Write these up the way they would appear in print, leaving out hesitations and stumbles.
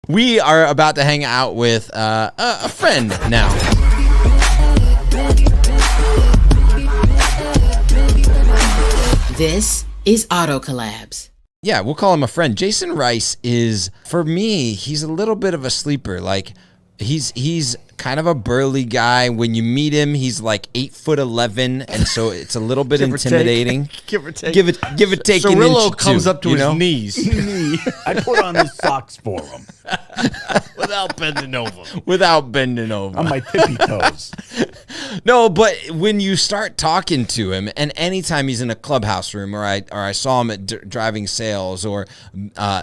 We are about to hang out with a friend now. This is Auto Collabs. Yeah, we'll call him a friend. Jasen Rice is, for me, he's a little bit of a sleeper. Like, he's kind of a burly guy. When you meet him, he's like 8'11", and so it's a little bit intimidating. Give or take. Give it take. Cirillo comes up to his knees. I put on his socks for him Without bending over. Without bending over. on my tippy toes. No, but when you start talking to him, and anytime he's in a clubhouse room, or I saw him at driving sales, or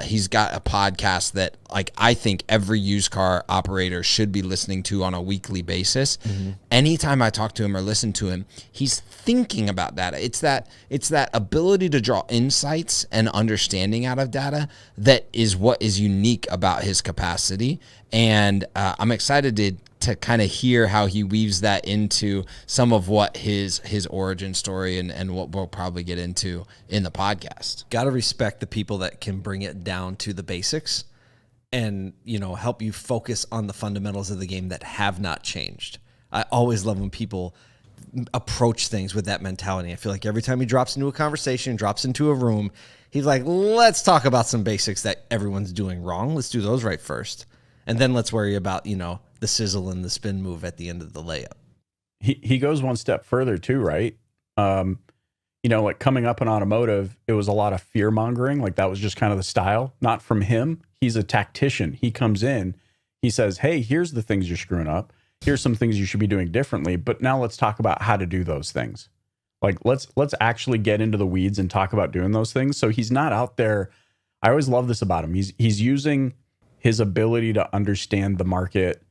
he's got a podcast that like I think every used car operator should be listening to on a weekly basis. Mm-hmm. Anytime I talk to him or listen to him, he's thinking about data. It's that ability to draw insights and understanding out of data that is what is unique about his capacity. And I'm excited to kind of hear how he weaves that into some of what his origin story and what we'll probably get into in the podcast. Got to respect the people that can bring it down to the basics and, help you focus on the fundamentals of the game that have not changed. I always love when people approach things with that mentality. I feel like every time he drops into a conversation, drops into a room, he's like, let's talk about some basics that everyone's doing wrong. Let's do those right first. And then let's worry about, the sizzle and the spin move at the end of the layup. He goes one step further too, right? Like coming up in automotive, it was a lot of fear mongering. Like that was just kind of the style, not from him. He's a tactician. He comes in, he says, hey, here's the things you're screwing up. Here's some things you should be doing differently. But now let's talk about how to do those things. Like let's actually get into the weeds and talk about doing those things. So he's not out there. I always love this about him. He's using his ability to understand the market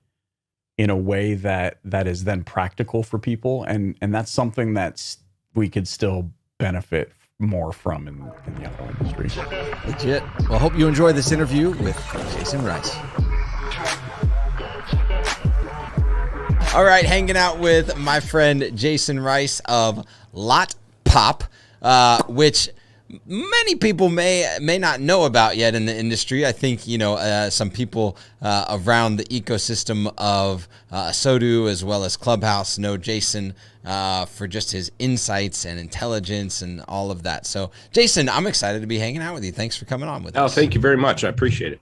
in a way that is then practical for people. And that's something that we could still benefit more from in the auto industry. Legit. Well, I hope you enjoy this interview with Jasen Rice. All right, hanging out with my friend Jasen Rice of Lot Pop, which many people may not know about yet in the industry. I think, some people around the ecosystem of SoDo as well as Clubhouse know Jasen for just his insights and intelligence and all of that. So, Jasen, I'm excited to be hanging out with you. Thanks for coming on with us. Oh, thank you very much. I appreciate it.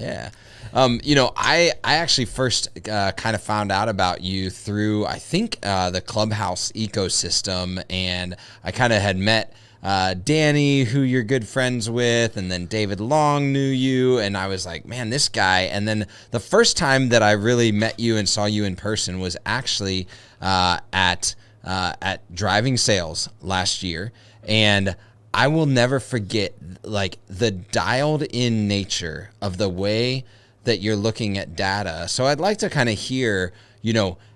Yeah. I actually first kind of found out about you through, I think, the Clubhouse ecosystem, and I kind of had met Danny, who you're good friends with, and then David Long knew you, and I was like, man, this guy. And then the first time that I really met you and saw you in person was actually at driving sales last year, and I will never forget like the dialed in nature of the way that you're looking at data. So I'd like to kind of hear,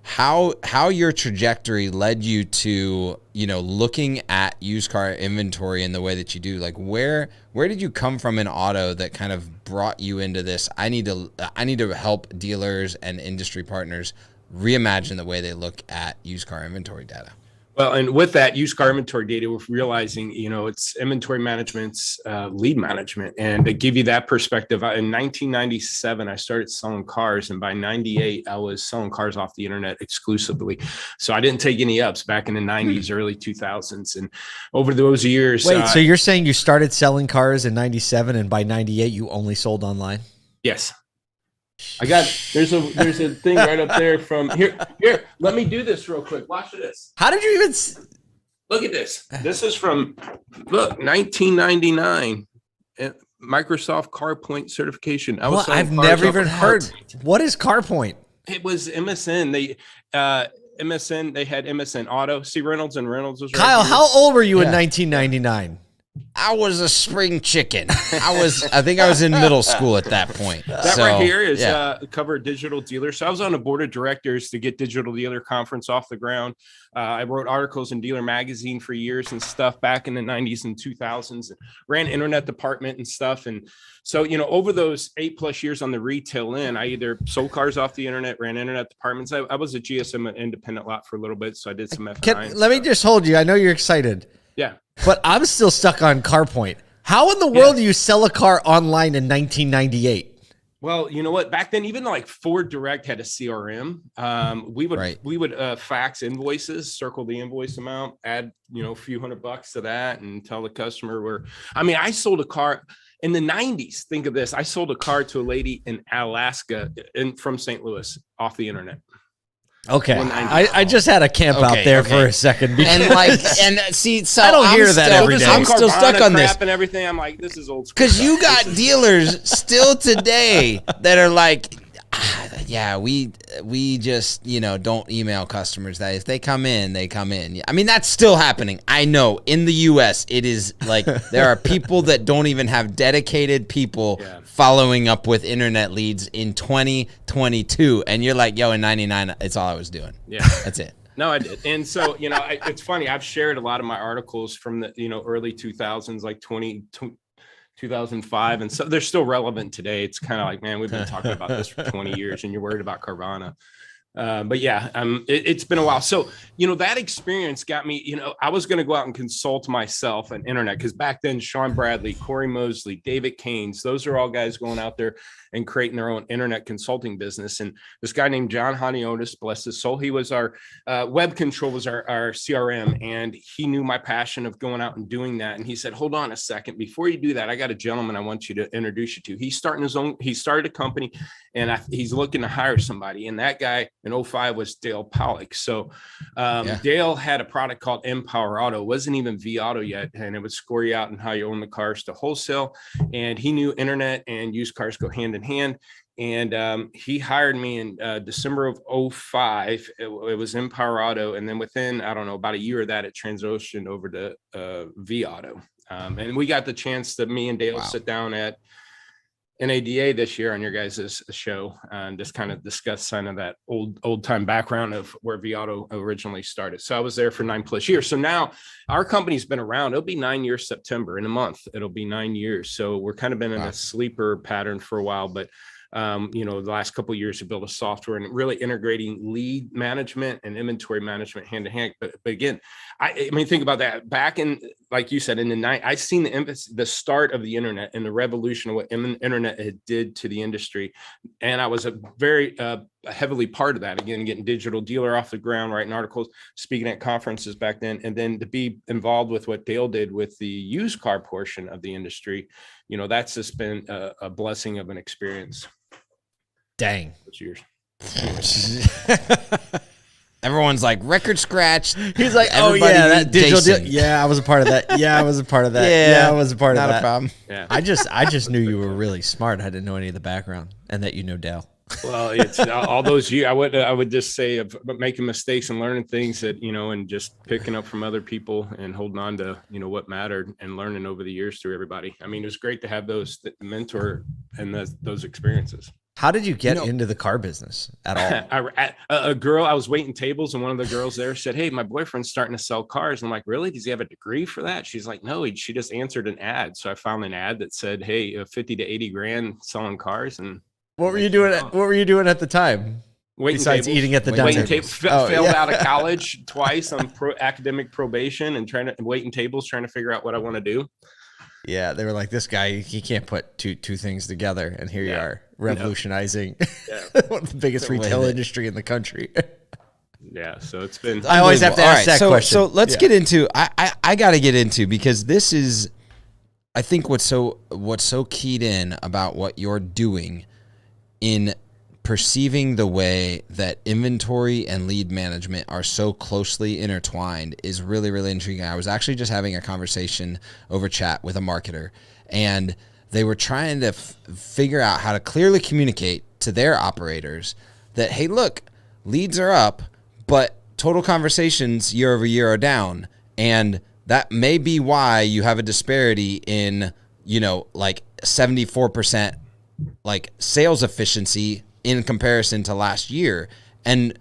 how your trajectory led you to, looking at used car inventory in the way that you do. Like where did you come from in auto that kind of brought you into this? I need to help dealers and industry partners reimagine the way they look at used car inventory data. Well, and with that used car inventory data, we're realizing, it's inventory management's lead management. And to give you that perspective, in 1997, I started selling cars. And by 98, I was selling cars off the internet exclusively. So I didn't take any ups back in the 90s, early 2000s. And over those years. Wait, so you're saying you started selling cars in 97 and by 98, you only sold online? Yes. There's a thing right up there from here. Let me do this real quick. Watch this. How did you even look at this? This is from 1999. Microsoft CarPoint Certification. I've never even heard. What is CarPoint? It was MSN. They had MSN Auto. See, Reynolds and Reynolds was right Kyle, here. how old were you in 1999? I was a spring chicken. I think I was in middle school at that point. That right here is cover digital dealer. So I was on the board of directors to get Digital Dealer Conference off the ground. I wrote articles in Dealer Magazine for years and stuff back in the 90s and 2000s. And ran internet department and stuff. And so, over those 8+ years on the retail end, I either sold cars off the internet, ran internet departments. I was a GSM independent lot for a little bit, so I did some F&I. Let me just hold you. I know you're excited. Yeah. But I'm still stuck on CarPoint. How in the world do you sell a car online in 1998? Well, you know what? Back then, even like Ford Direct had a CRM. We would fax invoices, circle the invoice amount, add a few $100 to that, and tell the customer I sold a car in the 90s. Think of this: I sold a car to a lady in Alaska, from St. Louis, off the internet. Okay, I just had a camp out there for a second, see, so I don't hear that every day. I'm still stuck on this and everything. I'm like, this is old school. Because you got dealers still today that are like, yeah, we just don't email customers that if they come in, they come in. I mean, that's still happening. I know in the U.S. it is like there are people that don't even have dedicated people following up with internet leads in 2022, and you're like, yo, in 99, it's all I was doing. Yeah, that's it. No, I did. And so, it's funny. I've shared a lot of my articles from the, early 2000s, like 2005. And so they're still relevant today. It's kind of like, man, we've been talking about this for 20 years and you're worried about Carvana. But yeah, it's been a while. So, that experience got me, I was going to go out and consult myself on internet, because back then, Sean Bradley, Corey Mosley, David Keynes, those are all guys going out there and creating their own internet consulting business. And this guy named John Haniotis, bless his soul, he was our web control, was our CRM. And he knew my passion of going out and doing that. And he said, hold on a second, before you do that, I got a gentleman I want you to introduce you to. He started a company, and he's looking to hire somebody. And that guy in 2005 was Dale Pollock. So Dale had a product called Empower Auto. It wasn't even vAuto yet. And it would score you out in how you own the cars to wholesale. And he knew internet and used cars go hand in hand. And he hired me in December of 2005. It was Empower Auto. And then within, I don't know, about a year of that, it transitioned over to vAuto. And we got the chance to, me and Dale, sit down at NADA this year on your guys' show and just kind of discuss kind of that old time background of where vAuto originally started. So I was there for 9+ years. So now our company's been around. It'll be 9 years September. In a month, it'll be 9 years. So we're kind of been in a sleeper pattern for a while, but the last couple of years to build a software and really integrating lead management and inventory management hand to hand. But again, I mean, think about that. Back in, like you said, in the night, I've seen the start of the internet and the revolution of what internet had did to the industry. And I was a very heavily part of that. Again, getting Digital Dealer off the ground, writing articles, speaking at conferences back then, and then to be involved with what Dale did with the used car portion of the industry. That's just been a blessing of an experience. Dang. It's yours. Everyone's like, record scratch. He's like, oh yeah, that digital deal. Yeah, I was a part of that. Yeah, I was a part of that. Yeah, I was a part of that. Not a problem. Yeah. I just knew you were really smart. I didn't know any of the background, and that Dale. Well, it's all those years. I would just say of making mistakes and learning things that, and just picking up from other people and holding on to, what mattered and learning over the years through everybody. I mean, it was great to have those mentor and those experiences. How did you get into the car business at all? I was waiting tables, and one of the girls there said, hey, my boyfriend's starting to sell cars. I'm like, really? Does he have a degree for that? She's like, no, she just answered an ad. So I found an ad that said, hey, 50 to 80 grand selling cars. And what were you doing? What were you doing at the time? Besides eating at the dining table? Failed out of college twice on academic probation and waiting tables, trying to figure out what I want to do. Yeah, they were like, this guy, he can't put two things together, and here you are revolutionizing one of the biggest retail industry in the country. Yeah, so it's been. I always have to ask that question. So let's get into. I got to get into, because this is, I think what's so keyed in about what you're doing in perceiving the way that inventory and lead management are so closely intertwined is really, really intriguing. I was actually just having a conversation over chat with a marketer, and they were trying to figure out how to clearly communicate to their operators that, hey, look, leads are up, but total conversations year over year are down. And that may be why you have a disparity in, like 74% like sales efficiency in comparison to last year. And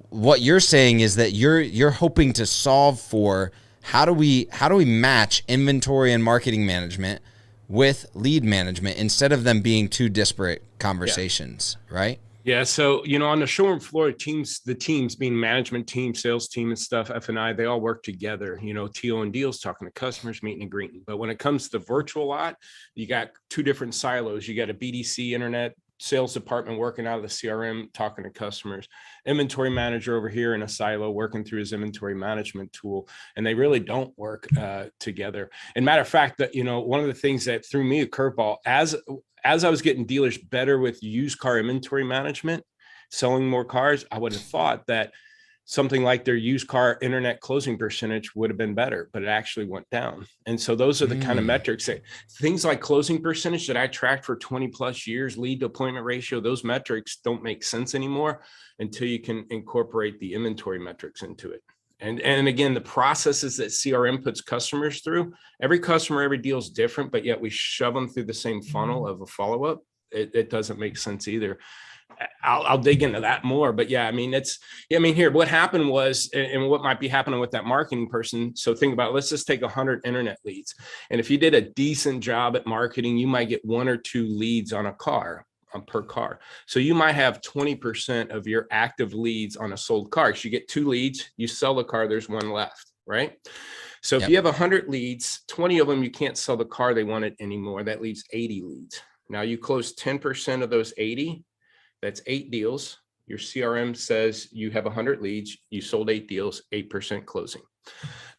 what you're saying is that you're hoping to solve for how do we match inventory and marketing management with lead management instead of them being two disparate conversations, right? Yeah. So, on the showroom floor, the teams being management team, sales team and stuff, F&I, they all work together, TO and deals, talking to customers, meeting and greeting. But when it comes to the virtual lot, you got two different silos. You got a BDC internet sales department working out of the CRM, talking to customers, inventory manager over here in a silo working through his inventory management tool. And they really don't work together. And matter of fact, that, you know, one of the things that threw me a curveball as I was getting dealers better with used car inventory management, selling more cars, I would have thought that something like their used car internet closing percentage would have been better, but it actually went down. And so those are the kind of metrics that things like closing percentage that I tracked for 20 plus years, lead to appointment ratio, those metrics don't make sense anymore until you can incorporate the inventory metrics into it. And again, the processes that CRM puts customers through, every customer, every deal is different, but yet we shove them through the same funnel of a follow-up. It doesn't make sense either. I'll dig into that more, but yeah, I mean, here, what happened was, and what might be happening with that marketing person. So think about, let's just take 100 internet leads. And if you did a decent job at marketing, you might get 1 or 2 leads on a car, per car. So you might have 20% of your active leads on a sold car. So you get 2 leads, you sell the car, there's 1 left, right? So if you have 100 leads, 20 of them, you can't sell the car they wanted anymore. That leaves 80 leads. Now you close 10% of those 80. That's 8 deals. Your CRM says you have 100 leads. You sold 8 deals, 8% closing.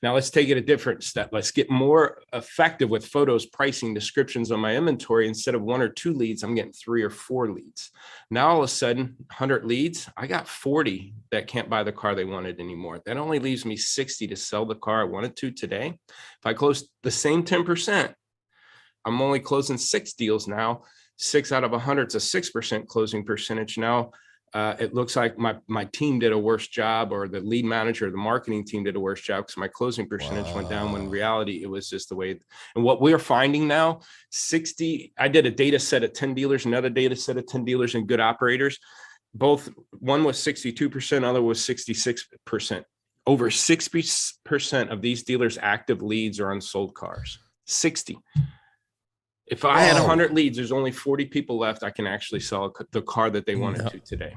Now let's take it a different step. Let's get more effective with photos, pricing, descriptions on my inventory. Instead of 1 or 2 leads, I'm getting 3 or 4 leads. Now all of a sudden, 100 leads, I got 40 that can't buy the car they wanted anymore. That only leaves me 60 to sell the car I wanted to today. If I close the same 10%, I'm only closing 6 deals now. 6 out of 100 is a 6% closing percentage. Now it looks like my team did a worse job, or the lead manager, or the marketing team did a worse job, because my closing percentage went down, when in reality it was just the way. And what we're finding now, I did a data set of 10 dealers, another data set of 10 dealers and good operators. One was 62%, other was 66%. Over 60% of these dealers' active leads are unsold cars. 60. If I had 100 leads, there's only 40 people left. I can actually sell the car that they wanted to today.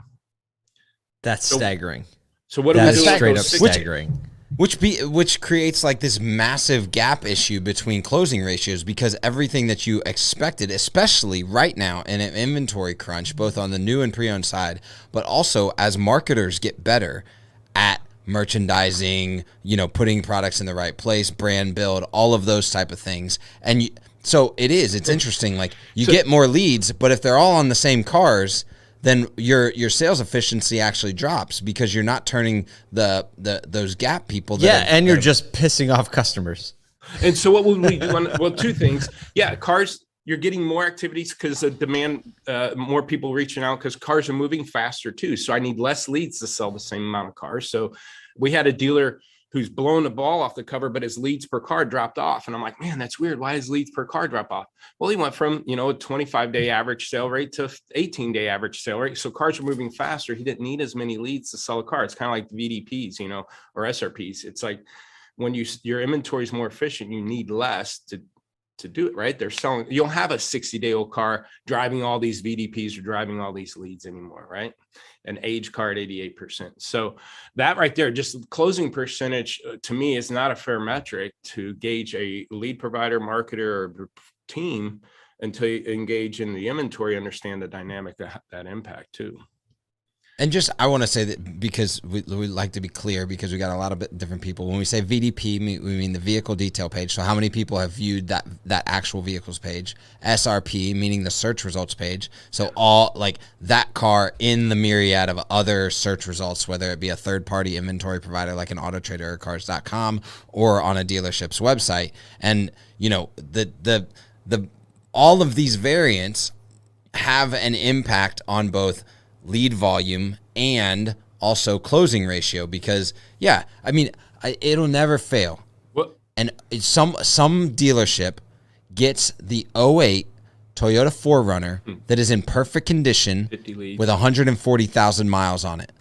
That's staggering. So what do we do? Straight up staggering. Which creates like this massive gap issue between closing ratios, because everything that you expected, especially right now in an inventory crunch, both on the new and pre-owned side, but also as marketers get better at merchandising, putting products in the right place, brand build, all of those type of things. And so it's interesting. Like you get more leads, but if they're all on the same cars, then your sales efficiency actually drops, because you're not turning those gap people. And you're just pissing off customers. And so what would we do? Well, 2 things. Yeah, cars, you're getting more activities because of demand, more people reaching out, because cars are moving faster too. So I need less leads to sell the same amount of cars. So we had a dealer who's blown the ball off the cover, but his leads per car dropped off. And I'm like, man, that's weird. Why his leads per car drop off? Well, he went from, a 25-day average sale rate to 18-day average sale rate. So cars are moving faster. He didn't need as many leads to sell a car. It's kind of like VDPs, or SRPs. It's like when your inventory is more efficient, you need less to do it, right? They're selling. You don't have a 60-day-old car driving all these VDPs or driving all these leads anymore, right? An age car at 88%. So that right there, just closing percentage to me is not a fair metric to gauge a lead provider, marketer, or team until you engage in the inventory, understand the dynamic that impact too. And I want to say that, because we like to be clear, because we got a lot of different people. When we say VDP, we mean the vehicle detail page. So how many people have viewed that actual vehicles page? SRP, meaning the search results page. So all like that car in the myriad of other search results, whether it be a third-party inventory provider like an Auto Trader or Cars.com, or on a dealership's website. And the all of these variants have an impact on both lead volume and also closing ratio, because it'll never fail. What? And some dealership gets the '08 Toyota 4Runner that is in perfect condition with 140,000 miles on it,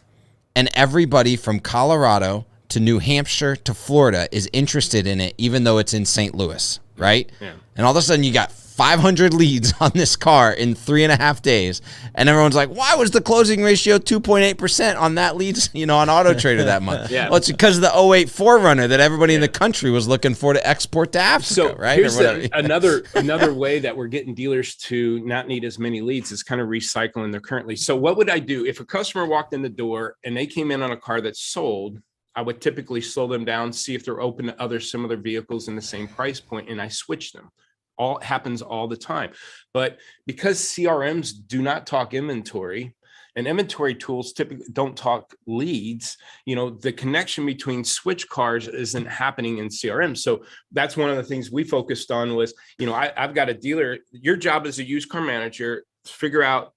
and everybody from Colorado to New Hampshire to Florida is interested in it, even though it's in St. Louis, right? Yeah. And all of a sudden you got 500 leads on this car in 3.5 days. And everyone's like, why was the closing ratio 2.8% on that leads, on Auto Trader that month? Yeah. Well, it's because of the '08 4Runner that everybody in the country was looking for to export to Africa, right? Here's another way that we're getting dealers to not need as many leads is kind of recycling their currently. So what would I do if a customer walked in the door and they came in on a car that's sold? I would typically slow them down, see if they're open to other similar vehicles in the same price point, and I switch them. All happens all the time. But because CRMs do not talk inventory, and inventory tools typically don't talk leads, the connection between switch cars isn't happening in CRM. So that's one of the things we focused on was, I've got a dealer. Your job as a used car manager, figure out,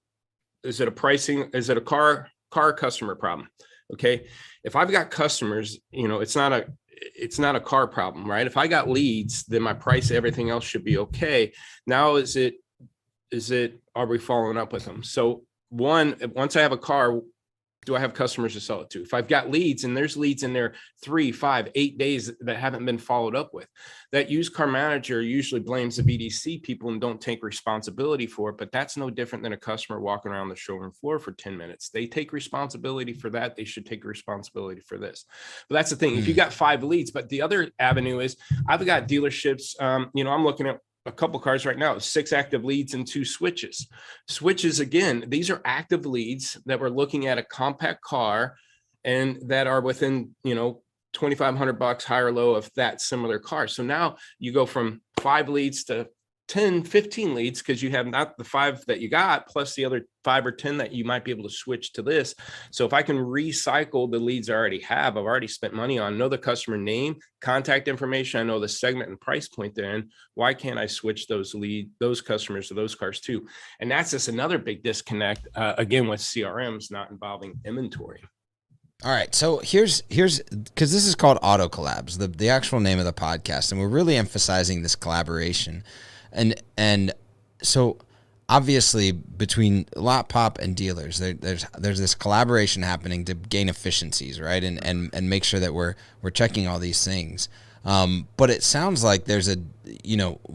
is it a car customer problem? Okay. If I've got customers, it's not a car problem, right? If I got leads, then my price, everything else should be okay. Now, are we following up with them? So once I have a car, do I have customers to sell it to? If I've got leads and there's leads in there 3, 5, 8 days that haven't been followed up with, that used car manager usually blames the BDC people and don't take responsibility for it. But that's no different than a customer walking around the showroom floor for 10 minutes. They take responsibility for that. They should take responsibility for this. But that's the thing. If you got 5 leads, but the other avenue is I've got dealerships, I'm looking at a couple cars right now, 6 active leads and 2 switches. Switches, again, these are active leads that we're looking at a compact car and that are within, $2,500 high or low of that similar car. So now you go from 5 leads to 10, 15 leads because you have not the 5 that you got plus the other 5 or 10 that you might be able to switch to this. So if I can recycle the leads I already have, I've already spent money on, know the customer name, contact information, I know the segment and price point they're in. Why can't I switch those customers to those cars too? And that's just another big disconnect, again, with CRMs not involving inventory. All right, so here's because this is called Auto Collabs, the actual name of the podcast, and we're really emphasizing this collaboration. And so obviously between lot pop and dealers, there's this collaboration happening to gain efficiencies, right? And make sure that we're checking all these things. But it sounds like there's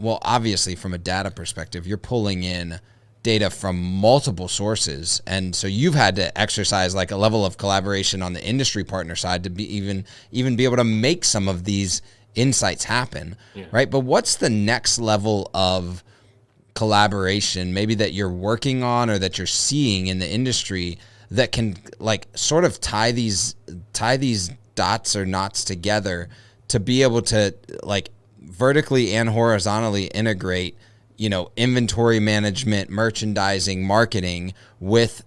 obviously from a data perspective, you're pulling in data from multiple sources. And so you've had to exercise like a level of collaboration on the industry partner side to be even be able to make some of these insights happen, right? But what's the next level of collaboration maybe that you're working on or that you're seeing in the industry that can like sort of tie these dots or knots together to be able to like vertically and horizontally integrate, inventory management, merchandising, marketing with,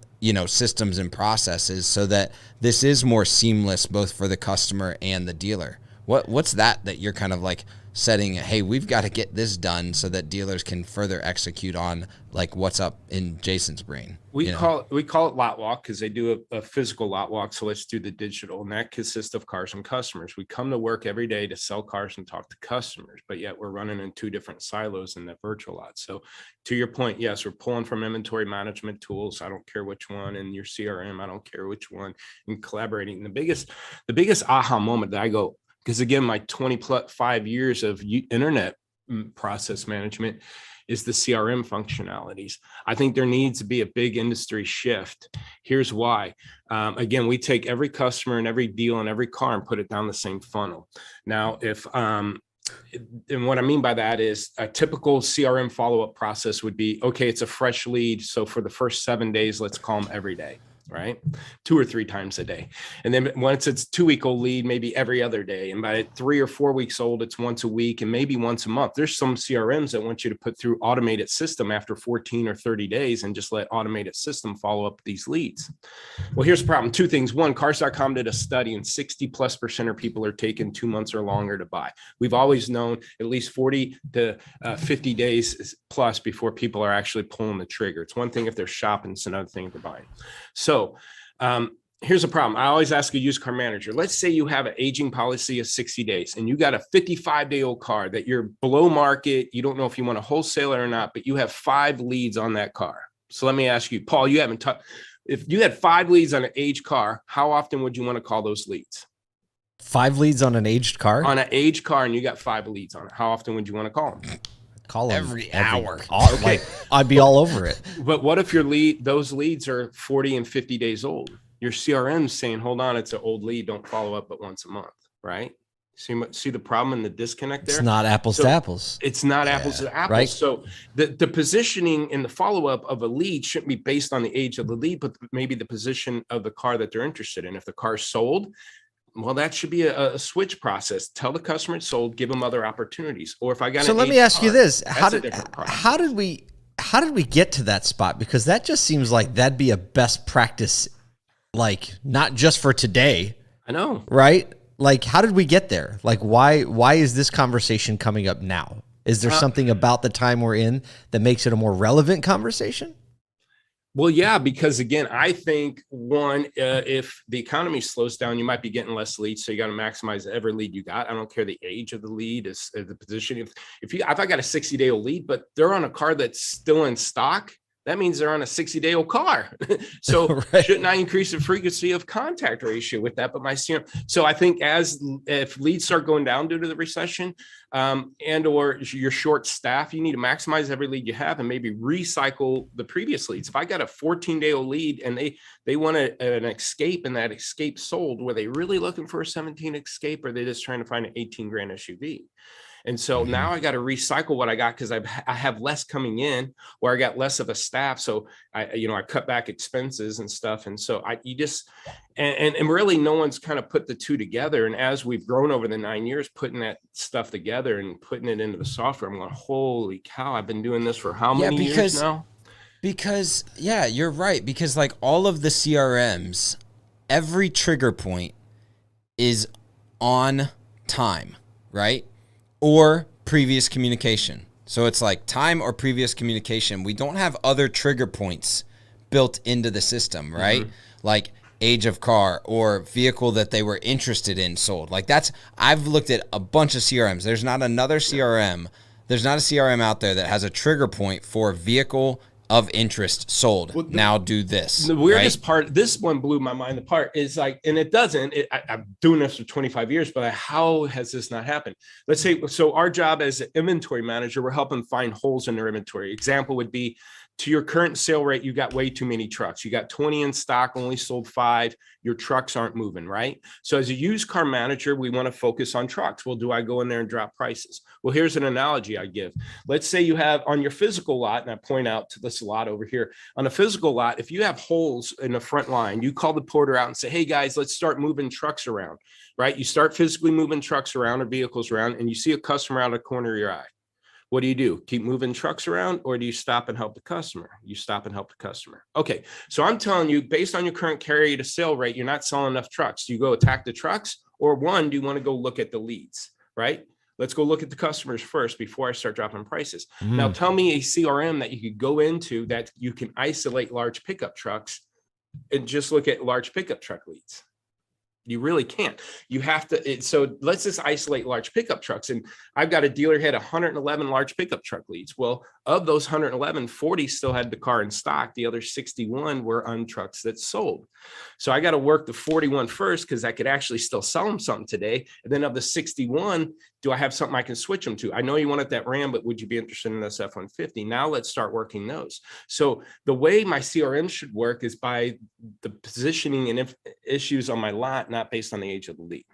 systems and processes so that this is more seamless both for the customer and the dealer? What's that you're kind of like setting, hey, we've got to get this done so that dealers can further execute on like what's up in Jasen's brain? We call it lot walk because they do a physical lot walk. So let's do the digital, and that consists of cars and customers. We come to work every day to sell cars and talk to customers, but yet we're running in 2 different silos in the virtual lot. So to your point, yes, we're pulling from inventory management tools. I don't care which one, and your CRM, I don't care which one, and collaborating. And the biggest aha moment that I go, because again, my 25 years of internet process management is the CRM functionalities. I think there needs to be a big industry shift. Here's why. Again, we take every customer and every deal and every car and put it down the same funnel. Now, and what I mean by that is a typical CRM follow-up process would be, okay, it's a fresh lead. So for the first 7 days, let's call them every day. Right? 2 or 3 times a day. And then once it's 2-week-old lead, maybe every other day. And by 3 or 4 weeks old, it's once a week and maybe once a month. There's some CRMs that want you to put through automated system after 14 or 30 days and just let automated system follow up these leads. Well, here's the problem. 2 things. One, cars.com did a study and 60+% of people are taking 2 months or longer to buy. We've always known at least 40 to 50 days plus before people are actually pulling the trigger. It's one thing if they're shopping, it's another thing if they're buying. So here's a problem. I always ask a used car manager, let's say you have an aging policy of 60 days and you got a 55-day-old car that you're below market. You don't know if you want to wholesale it or not, but you have 5 leads on that car. So let me ask you, Paul, if you had 5 leads on an aged car, how often would you want to call those leads? 5 leads on an aged car? On an aged car, and you got 5 leads on it. How often would you want to call them? Call them every hour. Like, I'd be all over it. But what if those leads are 40 and 50 days old? Your CRM's saying, hold on, it's an old lead. Don't follow up but once a month, right? See the problem and the disconnect there? It's not apples to apples. It's not apples to apples. Right. So the positioning and the follow-up of a lead shouldn't be based on the age of the lead, but maybe the position of the car that they're interested in. If the car's sold, well, that should be a switch process. Tell the customer it's sold, give them other opportunities. Or if I got So let me ask you this. How did we get to that spot? Because that just seems like that'd be a best practice, like not just for today. I know. Right? Like, how did we get there? Like, why is this conversation coming up now? Is there something about the time we're in that makes it a more relevant conversation? Well, yeah, because again, I think one, if the economy slows down, you might be getting less leads. So you got to maximize every lead you got. I don't care the age of the lead, is the position. If I got a 60-day-old lead, but they're on a car that's still in stock, that means they're on a 60-day-old car. So right. Shouldn't I increase the frequency of contact ratio with that? But so I think if leads start going down due to the recession, and or you're short staff, you need to maximize every lead you have and maybe recycle the previous leads. If I got a 14-day-old lead and they want an Escape and that Escape sold, were they really looking for a 17 Escape, or are they just trying to find an 18 grand SUV? And so now I got to recycle what I got because I have less coming in, or I got less of a staff. So I cut back expenses and stuff. And so and really no one's kind of put the two together. And as we've grown over the 9 years, putting that stuff together and putting it into the software, I'm going, holy cow, I've been doing this for how many years now? Because you're right. Because like all of the CRMs, every trigger point is on time, right? Or previous communication. So it's like time or previous communication. We don't have other trigger points built into the system, right? Mm-hmm. Like age of car or vehicle that they were interested in sold. Like I've looked at a bunch of CRMs. There's not another CRM. There's not a CRM out there that has a trigger point for vehicle of interest sold. Well, now do this. The weirdest part, this one blew my mind apart, is like, and it doesn't, I'm doing this for 25 years, but how has this not happened? Let's say, so our job as an inventory manager, we're helping find holes in their inventory. Example would be, to your current sale rate, you got way too many trucks. You got 20 in stock, only sold 5. Your trucks aren't moving, right? So as a used car manager, we want to focus on trucks. Well, do I go in there and drop prices? Well, here's an analogy I give. Let's say you have on your physical lot, and I point out to this lot over here, on a physical lot, if you have holes in the front line, you call the porter out and say, hey guys, let's start moving trucks around, right? You start physically moving trucks around or vehicles around, and you see a customer out of the corner of your eye. What do? Keep moving trucks around, or do you stop and help the customer? You stop and help the customer. Okay, so I'm telling you, based on your current carry to sale rate, you're not selling enough trucks. Do you go attack the trucks, or one, do you want to go look at the leads, right? Let's go look at the customers first before I start dropping prices. Now tell me a CRM that you could go into that you can isolate large pickup trucks and just look at large pickup truck leads. You really can't. You have to. So let's just isolate large pickup trucks. And I've got a dealer had 111 large pickup truck leads. Well, of those 111, 40 still had the car in stock. The other 61 were on trucks that sold. So I got to work the 41 first because I could actually still sell them something today. And then of the 61, do I have something I can switch them to? I know you wanted that Ram, but would you be interested in this F-150? Now let's start working those. So the way my CRM should work is by the positioning and issues on my lot, not based on the age of the lead.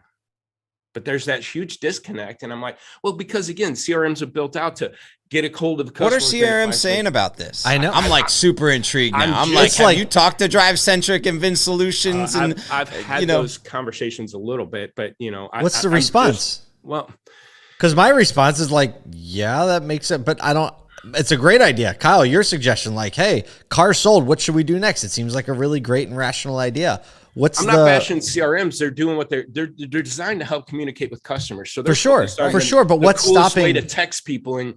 But there's that huge disconnect. And I'm like, well, because again, CRMs are built out to get a hold of the customer. What are CRMs saying about this? I know. I'm like super intrigued now. I'm like, have you talked to Drive Centric and Vin Solutions? And I've had those conversations a little bit, but what's the response? Because my response is like, yeah, that makes sense. But it's a great idea. Kyle, your suggestion, like, hey, car sold, what should we do next? It seems like a really great and rational idea. I'm not bashing CRMs. They're doing what they're designed to help communicate with customers. So for sure. But what's stopping way to text people and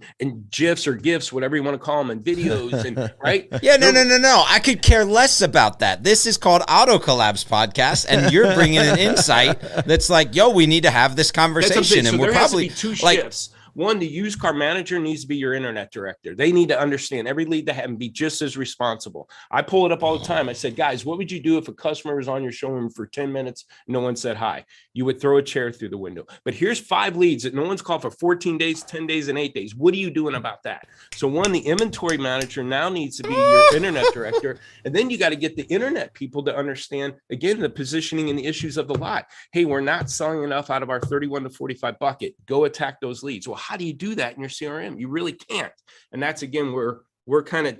GIFs or GIFs, whatever you want to call them, and videos and right? Yeah, no. I could care less about that. This is called Auto Collabs podcast, and you're bringing an insight that's like, yo, we need to have this conversation, and so we're there probably has to be two shifts. one, the used car manager needs to be your internet director. They need to understand every lead they have and be just as responsible. I pull it up all the time. I said, guys, what would you do if a customer was on your showroom for 10 minutes? No one said hi. You would throw a chair through the window. But here's 5 leads that no one's called for 14 days, 10 days, and 8 days. What are you doing about that? So one, the inventory manager now needs to be your internet director. And then you got to get the internet people to understand, again, the positioning and the issues of the lot. Hey, we're not selling enough out of our 31 to 45 bucket. Go attack those leads. Well, how do you do that in your CRM? You really can't. And that's, again, we're kind of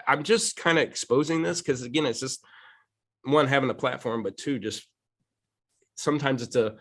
I'm just kind of exposing this because, again, it's just one, having the platform, but two, just sometimes it's a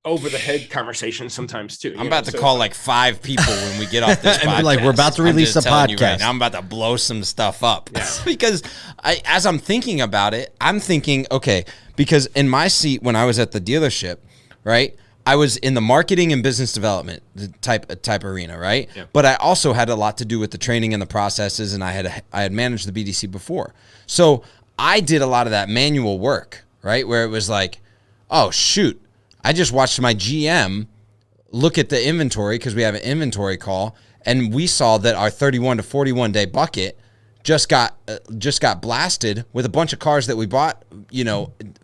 over the head conversation sometimes too. I'm about to call like 5 people when we get off this podcast. Like, we're about to release a podcast. Right now, I'm about to blow some stuff up because as I'm thinking about it, I'm thinking, okay, because in my seat when I was at the dealership, right, I was in the marketing and business development type arena, right? Yeah. But I also had a lot to do with the training and the processes, and I had managed the BDC before. So I did a lot of that manual work, right, where it was like, oh, shoot, I just watched my GM look at the inventory because we have an inventory call, and we saw that our 31 to 41 day bucket just got blasted with a bunch of cars that we bought,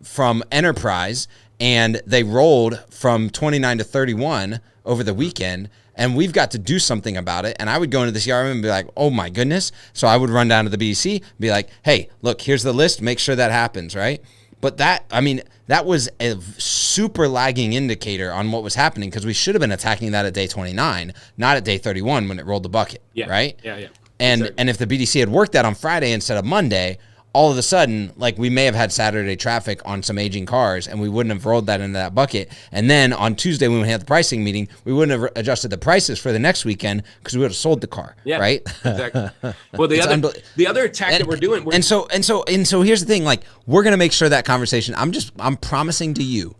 from Enterprise, and they rolled from 29 to 31 over the weekend, and we've got to do something about it. And I would go into the CRM and be like, oh my goodness. So I would run down to the BDC, be like, hey, look, here's the list. Make sure that happens, right? But that was a super lagging indicator on what was happening because we should have been attacking that at day 29, not at day 31 when it rolled the bucket, right? Yeah. And exactly. And if the BDC had worked that on Friday instead of Monday, all of a sudden, like, we may have had Saturday traffic on some aging cars, and we wouldn't have rolled that into that bucket. And then on Tuesday, when we had the pricing meeting, we wouldn't have adjusted the prices for the next weekend because we would have sold the car, right? Exactly. Well, the other attack that we're doing, and so here's the thing: like, we're gonna make sure that conversation. I'm promising to you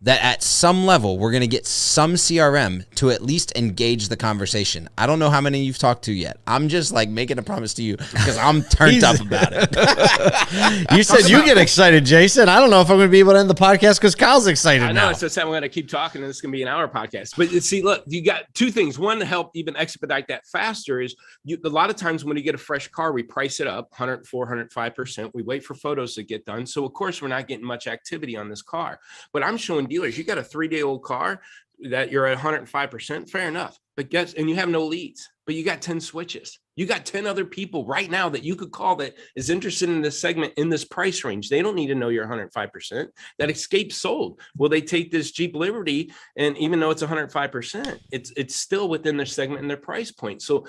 that at some level, we're going to get some CRM to at least engage the conversation. I don't know how many you've talked to yet. I'm just like making a promise to you because I'm turned up about it. You said you get excited, Jason. I don't know if I'm going to be able to end the podcast because Kyle's excited I know, now. it's just that we're going to keep talking and it's going to be an hour podcast. But see, look, you got 2 things. One, to help even expedite that faster is a lot of times when you get a fresh car, we price it up 104, 105%. We wait for photos to get done. So, of course, we're not getting much activity on this car. But I'm showing dealers, you got a 3-day-old car that you're at 105%, fair enough. But and you have no leads, but you got 10 switches. You got 10 other people right now that you could call that is interested in this segment in this price range. They don't need to know you're 105%. That Escape sold. Will they take this Jeep Liberty? And even though it's 105%, it's still within their segment and their price point. So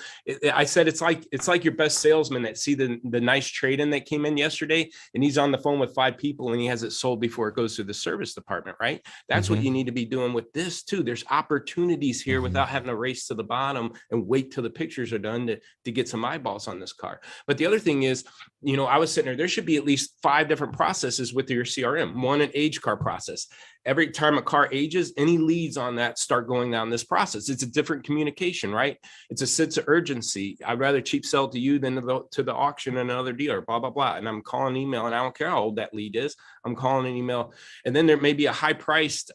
I said it's like your best salesman that see the nice trade-in that came in yesterday, and he's on the phone with 5 people and he has it sold before it goes through the service department, right? That's what you need to be doing with this too. There's opportunities here without having to race to the bottom and wait till the pictures are done to get some eyeballs on this car. But the other thing is, I was sitting there should be at least 5 different processes with your CRM. One, an age car process. Every time a car ages, any leads on that start going down this process. It's a different communication, right? It's a sense of urgency. I'd rather cheap sell to you than to the auction and another dealer, blah, blah, blah. And I'm calling email, and I don't care how old that lead is. I'm calling an email. And then there may be a high price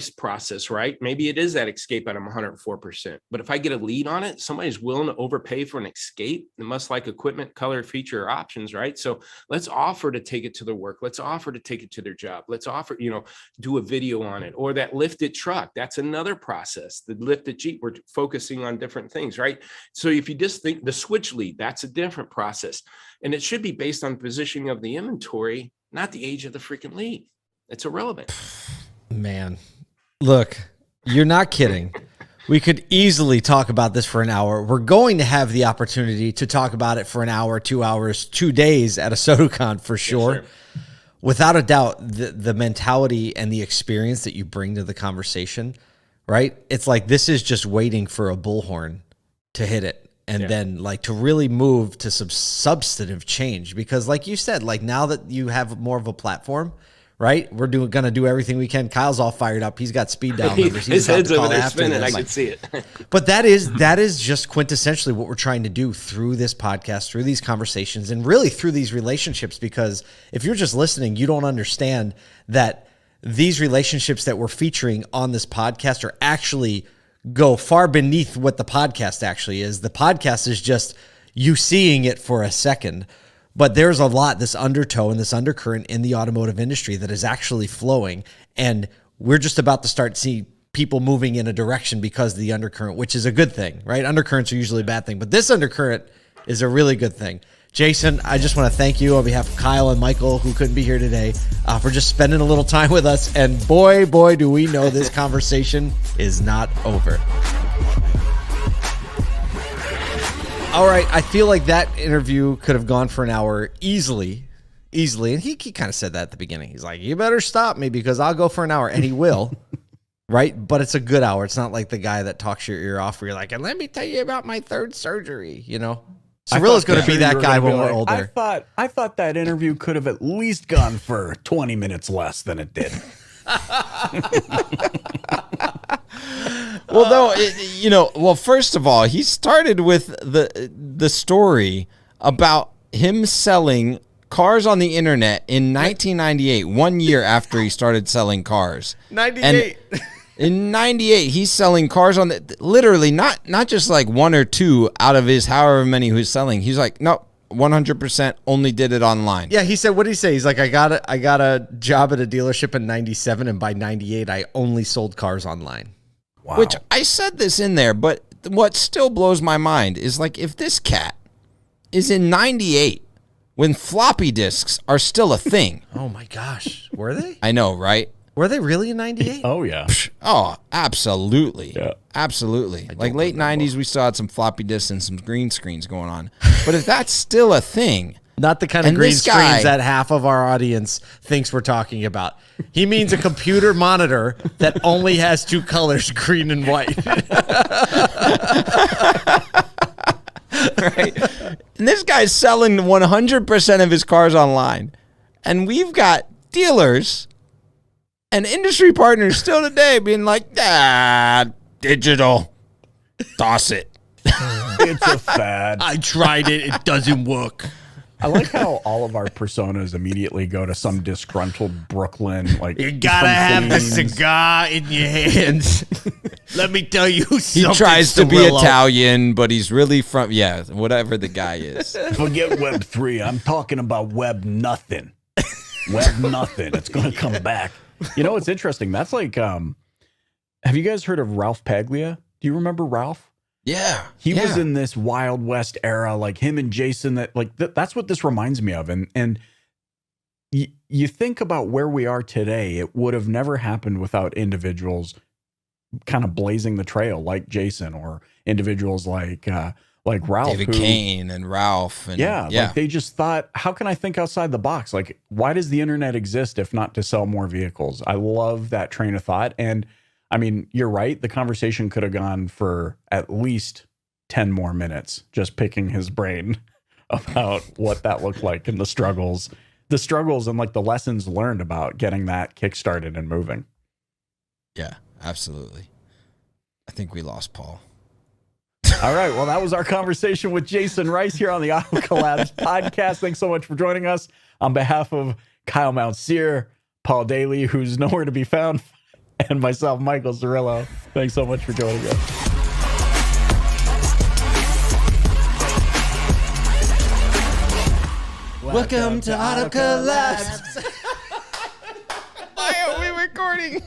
process, right? Maybe it is that Escape at 104%. But if I get a lead on it, somebody's willing to overpay for an Escape. They must like equipment, color, feature, or options, right? So let's offer to take it to their work. Let's offer to take it to their job. Let's offer, do a video on it. Or that lifted truck, that's another process. The lifted Jeep, we're focusing on different things, right? So if you just think the switch lead, that's a different process. And it should be based on positioning of the inventory, not the age of the freaking lead. It's irrelevant. Man, look, you're not kidding. We could easily talk about this for an hour. We're going to have the opportunity to talk about it for an hour, 2 hours, 2 days at a SotoCon for sure. Yes, without a doubt, the mentality and the experience that you bring to the conversation, right? It's like this is just waiting for a bullhorn to hit it. And then like to really move to some substantive change. Because like you said, like now that you have more of a platform, right? We're going to do everything we can. Kyle's all fired up. He's got speed dial numbers. His head's over there spinning. I can see it. But that is just quintessentially what we're trying to do through this podcast, through these conversations, and really through these relationships. Because if you're just listening, you don't understand that these relationships that we're featuring on this podcast are actually go far beneath what the podcast actually is. The podcast is just you seeing it for a second, but there's a lot, this undertow and this undercurrent in the automotive industry that is actually flowing. And we're just about to start seeing people moving in a direction because of the undercurrent, which is a good thing, right? Undercurrents are usually a bad thing, but this undercurrent is a really good thing. Jason, I just want to thank you on behalf of Kyle and Michael, who couldn't be here today, for just spending a little time with us. And boy, do we know this conversation is not over. All right, I feel like that interview could have gone for an hour easily. And he kind of said that at the beginning. He's like, you better stop me because I'll go for an hour. And he will, right? But it's a good hour. It's not like the guy that talks your ear off where you're like, and let me tell you about my third surgery, you know? Cirilla's going to be that guy when we're older. I thought that interview could have at least gone for 20 minutes less than it did. Well, first of all, he started with the story about him selling cars on the internet in 1998, 1 year after he started selling cars. 98. And in 98, he's selling cars on literally not just like one or two out of his however many he was selling. He's like, no, 100% only did it online. Yeah, he said, what did he say? He's like, I got a job at a dealership in 97, and by 98, I only sold cars online. Wow. Which I said this in there, but what still blows my mind is like if this cat is in 98 when floppy disks are still a thing. Oh my gosh. Were they? I know, right? Were they really in 98? Oh, yeah. Oh, absolutely. Yeah. Absolutely. Like late 90s, we still had some floppy disks and some green screens going on. But if that's still a thing. Not the kind of And green this guy- screens that half of our audience thinks we're talking about. He means a computer monitor that only has two colors, green and white. Right? And this guy's selling 100% of his cars online. And we've got dealers and industry partners still today being like, digital, toss it. It's a fad. I tried it. It doesn't work. I like how all of our personas immediately go to some disgruntled Brooklyn. Like, You gotta from have the Queens. cigar in your hands. Let me tell you something. He tries to be Cirillo. Italian, but he's really from, whatever the guy is. Forget Web 3. I'm talking about Web nothing. Web nothing. It's going to come back. You know, it's interesting. That's like, have you guys heard of Ralph Paglia? Do you remember Ralph? Yeah. He was in this Wild West era, like him and Jason. That's what this reminds me of. And you think about where we are today, it would have never happened without individuals kind of blazing the trail, like Jason, or individuals like Ralph, David Kane and Ralph. And, like they just thought, how can I think outside the box? Like, why does the internet exist if not to sell more vehicles? I love that train of thought. And I mean, you're right. The conversation could have gone for at least 10 more minutes, just picking his brain about what that looked like and the struggles and like the lessons learned about getting that kickstarted and moving. Yeah, absolutely. I think we lost Paul. All right. Well, that was our conversation with Jasen Rice here on the Auto Collabs podcast. Thanks so much for joining us. On behalf of Kyle Mountsier, Paul Daly, who's nowhere to be found, and myself, Michael Cirillo, thanks so much for joining us. Welcome to Auto Collabs. Why are we recording?